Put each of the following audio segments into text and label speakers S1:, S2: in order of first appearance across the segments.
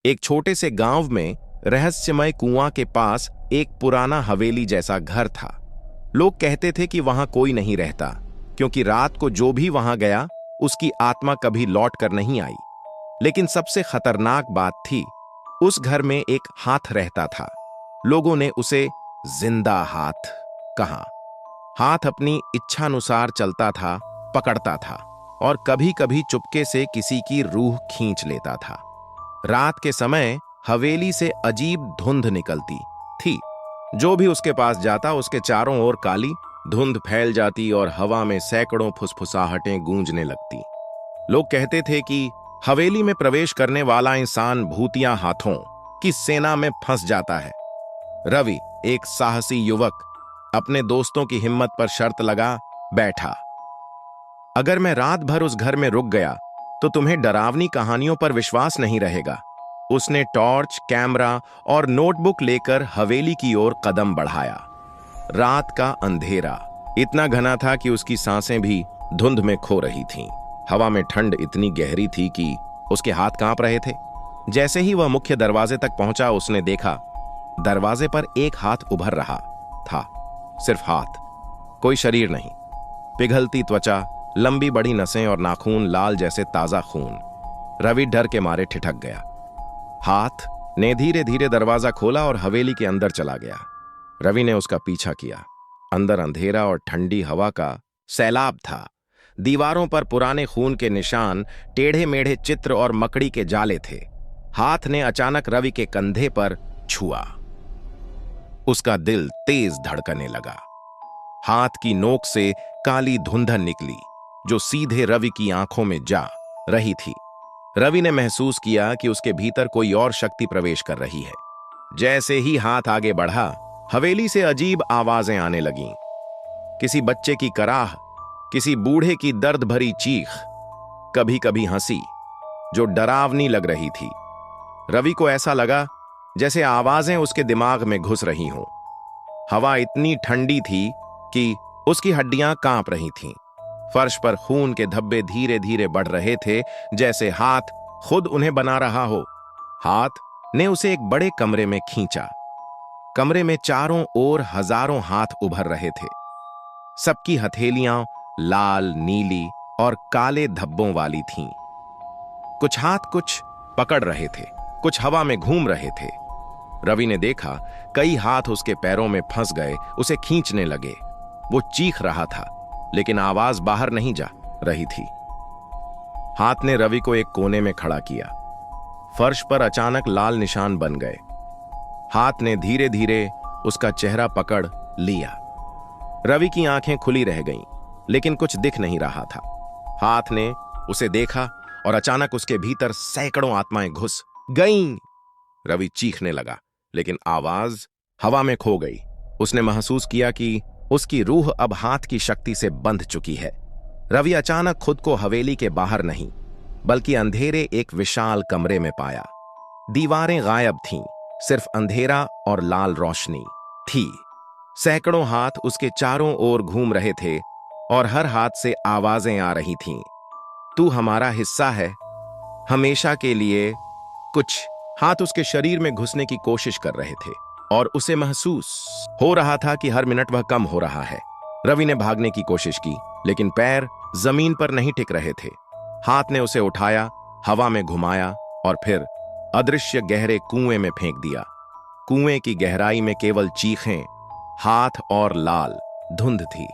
S1: एक छोटे से गांव में रहस्यमय कुआं के पास एक पुराना हवेली जैसा घर था। लोग कहते थे कि वहां कोई नहीं रहता, क्योंकि रात को जो भी वहां गया उसकी आत्मा कभी लौट कर नहीं आई। लेकिन सबसे खतरनाक बात थी, उस घर में एक हाथ रहता था। लोगों ने उसे जिंदा हाथ कहा। हाथ अपनी इच्छानुसार चलता था, पकड़ता था और कभी कभी चुपके से किसी की रूह खींच लेता था। रात के समय हवेली से अजीब धुंध निकलती थी। जो भी उसके पास जाता उसके चारों ओर काली धुंध फैल जाती और हवा में सैकड़ों फुसफुसाहटें गूंजने लगती। लोग कहते थे कि हवेली में प्रवेश करने वाला इंसान भूतिया हाथों की सेना में फंस जाता है। रवि, एक साहसी युवक, अपने दोस्तों की हिम्मत पर शर्त लगा बैठा, अगर मैं रात भर उस घर में रुक गया तो तुम्हें डरावनी कहानियों पर विश्वास नहीं रहेगा। उसने टॉर्च, कैमरा और नोटबुक लेकर हवेली की ओर कदम बढ़ाया। रात का अंधेरा इतना घना था कि उसकी सांसें भी धुंध में खो रही थीं। हवा में ठंड इतनी गहरी थी कि उसके हाथ कांप रहे थे। जैसे ही वह मुख्य दरवाजे तक पहुंचा, उसने देखा दरवाजे पर एक हाथ उभर रहा था। सिर्फ हाथ, कोई शरीर नहीं। पिघलती त्वचा, लंबी बड़ी नसें और नाखून लाल जैसे ताजा खून। रवि डर के मारे ठिठक गया। हाथ ने धीरे धीरे दरवाजा खोला और हवेली के अंदर चला गया। रवि ने उसका पीछा किया। अंदर अंधेरा और ठंडी हवा का सैलाब था। दीवारों पर पुराने खून के निशान, टेढ़े मेढ़े चित्र और मकड़ी के जाले थे। हाथ ने अचानक रवि के कंधे पर छुआ। उसका दिल तेज धड़कने लगा। हाथ की नोक से काली धुंधन निकली जो सीधे रवि की आंखों में जा रही थी। रवि ने महसूस किया कि उसके भीतर कोई और शक्ति प्रवेश कर रही है। जैसे ही हाथ आगे बढ़ा, हवेली से अजीब आवाजें आने लगीं। किसी बच्चे की कराह, किसी बूढ़े की दर्द भरी चीख, कभी कभी हंसी जो डरावनी लग रही थी। रवि को ऐसा लगा जैसे आवाजें उसके दिमाग में घुस रही हों। हवा इतनी ठंडी थी कि उसकी हड्डियां कांप रही थीं। फर्श पर खून के धब्बे धीरे धीरे बढ़ रहे थे, जैसे हाथ खुद उन्हें बना रहा हो। हाथ ने उसे एक बड़े कमरे में खींचा। कमरे में चारों ओर हजारों हाथ उभर रहे थे। सबकी हथेलियां लाल, नीली और काले धब्बों वाली थीं। कुछ हाथ कुछ पकड़ रहे थे, कुछ हवा में घूम रहे थे। रवि ने देखा कई हाथ उसके पैरों में फंस गए, उसे खींचने लगे। वो चीख रहा था, लेकिन आवाज बाहर नहीं जा रही थी। हाथ ने रवि को एक कोने में खड़ा किया। फर्श पर अचानक लाल निशान बन गए। हाथ ने धीरे धीरे उसका चेहरा पकड़ लिया। रवि की आंखें खुली रह गईं, लेकिन कुछ दिख नहीं रहा था। हाथ ने उसे देखा और अचानक उसके भीतर सैकड़ों आत्माएं घुस गईं। रवि चीखने लगा, लेकिन आवाज हवा में खो गई। उसने महसूस किया कि उसकी रूह अब हाथ की शक्ति से बंध चुकी है। रवि अचानक खुद को हवेली के बाहर नहीं, बल्कि अंधेरे एक विशाल कमरे में पाया। दीवारें गायब थीं, सिर्फ अंधेरा और लाल रोशनी थी। सैकड़ों हाथ उसके चारों ओर घूम रहे थे और हर हाथ से आवाजें आ रही थीं। तू हमारा हिस्सा है, हमेशा के लिए। कुछ हाथ उसके शरीर में घुसने की कोशिश कर रहे थे और उसे महसूस हो रहा था कि हर मिनट वह कम हो रहा है। रवि ने भागने की कोशिश की, लेकिन पैर जमीन पर नहीं टिक रहे थे। हाथ ने उसे उठाया, हवा में घुमाया और फिर अदृश्य गहरे कुएं में फेंक दिया। कुएं की गहराई में केवल चीखें, हाथ और लाल धुंध थी।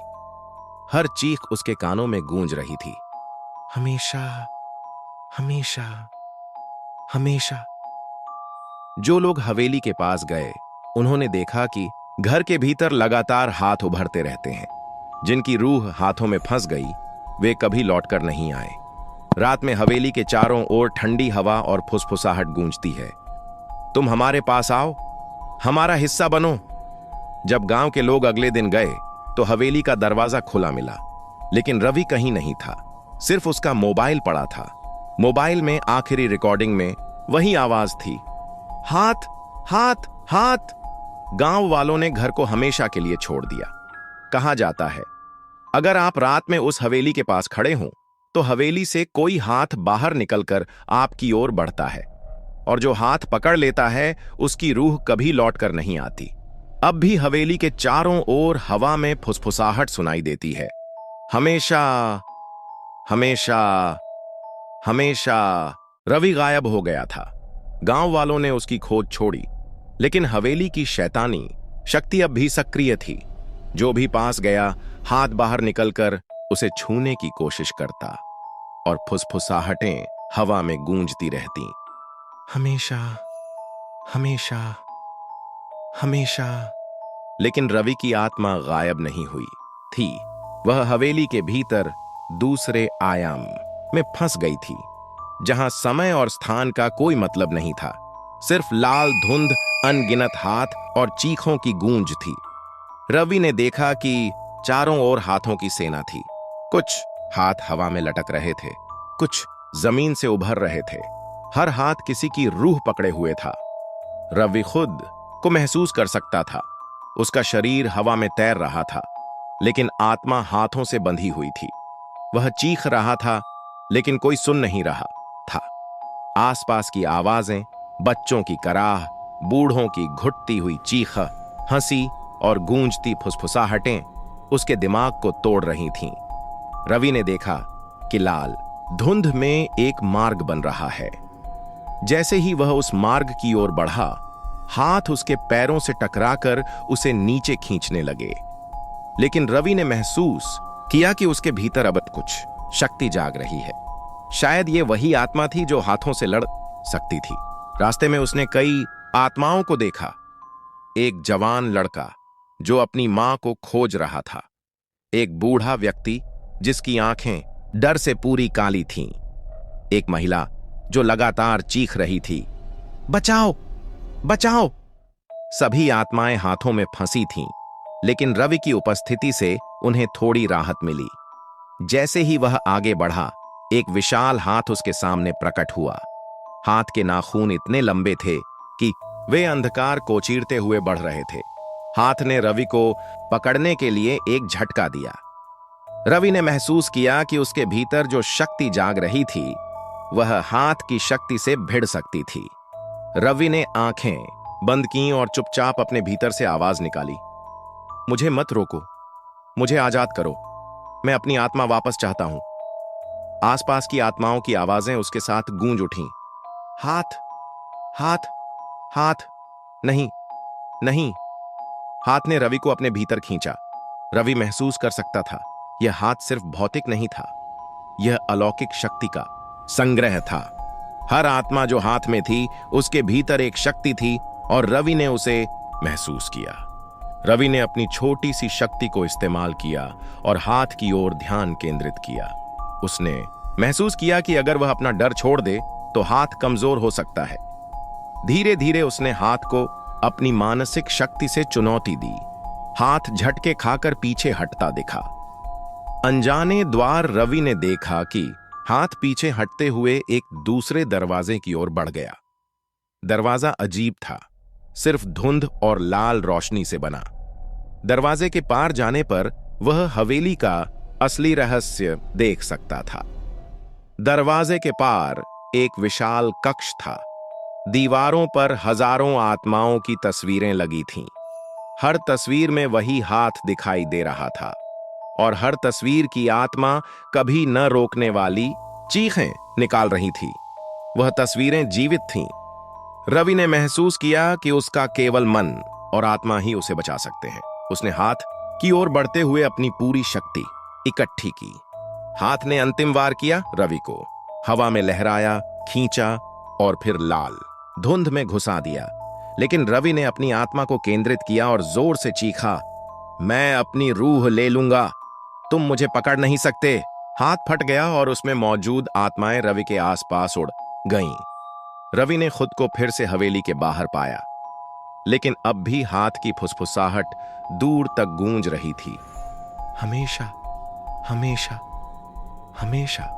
S1: हर चीख उसके कानों में गूंज रही थी, हमेशा, हमेशा, हमेशा। जो लोग हवेली के पास गए, उन्होंने देखा कि घर के भीतर लगातार हाथ उभरते रहते हैं। जिनकी रूह हाथों में फंस गई, वे कभी लौटकर नहीं आए। रात में हवेली के चारों ओर ठंडी हवा और फुसफुसाहट गूंजती है, तुम हमारे पास आओ, हमारा हिस्सा बनो। जब गांव के लोग अगले दिन गए तो हवेली का दरवाजा खुला मिला, लेकिन रवि कहीं नहीं था। सिर्फ उसका मोबाइल पड़ा था। मोबाइल में आखिरी रिकॉर्डिंग में वही आवाज थी, हाथ, हाथ, हाथ। गांव वालों ने घर को हमेशा के लिए छोड़ दिया। कहा जाता है, अगर आप रात में उस हवेली के पास खड़े हों तो हवेली से कोई हाथ बाहर निकलकर आपकी ओर बढ़ता है। और जो हाथ पकड़ लेता है उसकी रूह कभी लौटकर नहीं आती। अब भी हवेली के चारों ओर हवा में फुसफुसाहट सुनाई देती है, हमेशा हमेशा हमेशा। रवि गायब हो गया था। गांव वालों ने उसकी खोज छोड़ी, लेकिन हवेली की शैतानी शक्ति अब भी सक्रिय थी। जो भी पास गया हाथ बाहर निकलकर उसे छूने की कोशिश करता और फुसफुसाहटें हवा में गूंजती रहती, हमेशा हमेशा हमेशा। लेकिन रवि की आत्मा गायब नहीं हुई थी। वह हवेली के भीतर दूसरे आयाम में फंस गई थी, जहां समय और स्थान का कोई मतलब नहीं था। सिर्फ लाल धुंध, अनगिनत हाथ और चीखों की गूंज थी। रवि ने देखा कि चारों ओर हाथों की सेना थी। कुछ हाथ हवा में लटक रहे थे, कुछ जमीन से उभर रहे थे। हर हाथ किसी की रूह पकड़े हुए था। रवि खुद को महसूस कर सकता था। उसका शरीर हवा में तैर रहा था, लेकिन आत्मा हाथों से बंधी हुई थी। वह चीख रहा था, लेकिन कोई सुन नहीं रहा था। आसपास की आवाजें, बच्चों की कराह, बूढ़ों की घुटती हुई चीख, हंसी और गूंजती फुसफुसाहटें उसके दिमाग को तोड़ रही थीं। रवि ने देखा कि लाल धुंध में एक मार्ग बन रहा है। जैसे ही वह उस मार्ग की ओर बढ़ा, हाथ उसके पैरों से टकराकर उसे नीचे खींचने लगे। लेकिन रवि ने महसूस किया कि उसके भीतर अब कुछ शक्ति जाग रही है। शायद ये वही आत्मा थी जो हाथों से लड़ सकती थी। रास्ते में उसने कई आत्माओं को देखा। एक जवान लड़का जो अपनी मां को खोज रहा था, एक बूढ़ा व्यक्ति जिसकी आंखें डर से पूरी काली थीं, एक महिला जो लगातार चीख रही थी, बचाओ बचाओ। सभी आत्माएं हाथों में फंसी थीं, लेकिन रवि की उपस्थिति से उन्हें थोड़ी राहत मिली। जैसे ही वह आगे बढ़ा, एक विशाल हाथ उसके सामने प्रकट हुआ। हाथ के नाखून इतने लंबे थे कि वे अंधकार को चीरते हुए बढ़ रहे थे। हाथ ने रवि को पकड़ने के लिए एक झटका दिया। रवि ने महसूस किया कि उसके भीतर जो शक्ति जाग रही थी, वह हाथ की शक्ति से भिड़ सकती थी। रवि ने आंखें बंद कीं और चुपचाप अपने भीतर से आवाज निकाली, मुझे मत रोको, मुझे आजाद करो, मैं अपनी आत्मा वापस चाहता हूं। आसपास की आत्माओं की आवाजें उसके साथ गूंज उठीं। हाथ हाथ हाथ, नहीं नहीं। हाथ ने रवि को अपने भीतर खींचा। रवि महसूस कर सकता था, यह हाथ सिर्फ भौतिक नहीं था, यह अलौकिक शक्ति का संग्रह था। हर आत्मा जो हाथ में थी, उसके भीतर एक शक्ति थी और रवि ने उसे महसूस किया। रवि ने अपनी छोटी सी शक्ति को इस्तेमाल किया और हाथ की ओर ध्यान केंद्रित किया। उसने महसूस किया कि अगर वह अपना डर छोड़ दे तो हाथ कमजोर हो सकता है। धीरे धीरे उसने हाथ को अपनी मानसिक शक्ति से चुनौती दी। हाथ झटके खाकर पीछे हटता दिखा। अनजाने द्वार रवि ने देखा कि हाथ पीछे हटते हुए एक दूसरे दरवाजे की ओर बढ़ गया। दरवाजा अजीब था, सिर्फ धुंध और लाल रोशनी से बना। दरवाजे के पार जाने पर वह हवेली का असली रहस्य देख सकता था। दरवाजे के पार एक विशाल कक्ष था। दीवारों पर हजारों आत्माओं की तस्वीरें लगी थीं। हर तस्वीर में वही हाथ दिखाई दे रहा था और हर तस्वीर की आत्मा कभी न रोकने वाली चीखें निकाल रही थी। वह तस्वीरें जीवित थीं। रवि ने महसूस किया कि उसका केवल मन और आत्मा ही उसे बचा सकते हैं। उसने हाथ की ओर बढ़ते हुए अपनी पूरी शक्ति इकट्ठी की। हाथ ने अंतिम वार किया, रवि को हवा में लहराया, खींचा और फिर लाल धुंध में घुसा दिया। लेकिन रवि ने अपनी आत्मा को केंद्रित किया और जोर से चीखा, मैं अपनी रूह ले लूंगा, तुम मुझे पकड़ नहीं सकते। हाथ फट गया और उसमें मौजूद आत्माएं रवि के आसपास उड़ गईं। रवि ने खुद को फिर से हवेली के बाहर पाया, लेकिन अब भी हाथ की फुसफुसाहट दूर तक गूंज रही थी, हमेशा हमेशा हमेशा।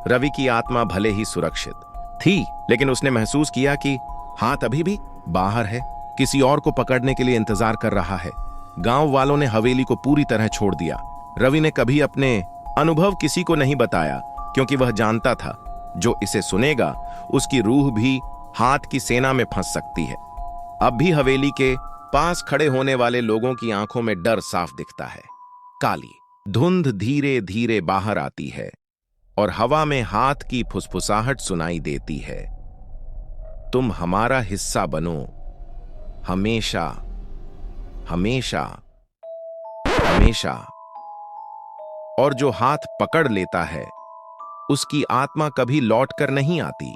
S1: रवि की आत्मा भले ही सुरक्षित थी, लेकिन उसने महसूस किया कि हाथ अभी भी बाहर है, किसी और को पकड़ने के लिए इंतजार कर रहा है। गांव वालों ने हवेली को पूरी तरह छोड़ दिया। रवि ने कभी अपने अनुभव किसी को नहीं बताया, क्योंकि वह जानता था जो इसे सुनेगा उसकी रूह भी हाथ की सेना में फंस सकती है। अब भी हवेली के पास खड़े होने वाले लोगों की आंखों में डर साफ दिखता है। काली धुंध धीरे धीरे बाहर आती है और हवा में हाथ की फुसफुसाहट सुनाई देती है। तुम हमारा हिस्सा बनो, हमेशा हमेशा हमेशा। और जो हाथ पकड़ लेता है उसकी आत्मा कभी लौट कर नहीं आती।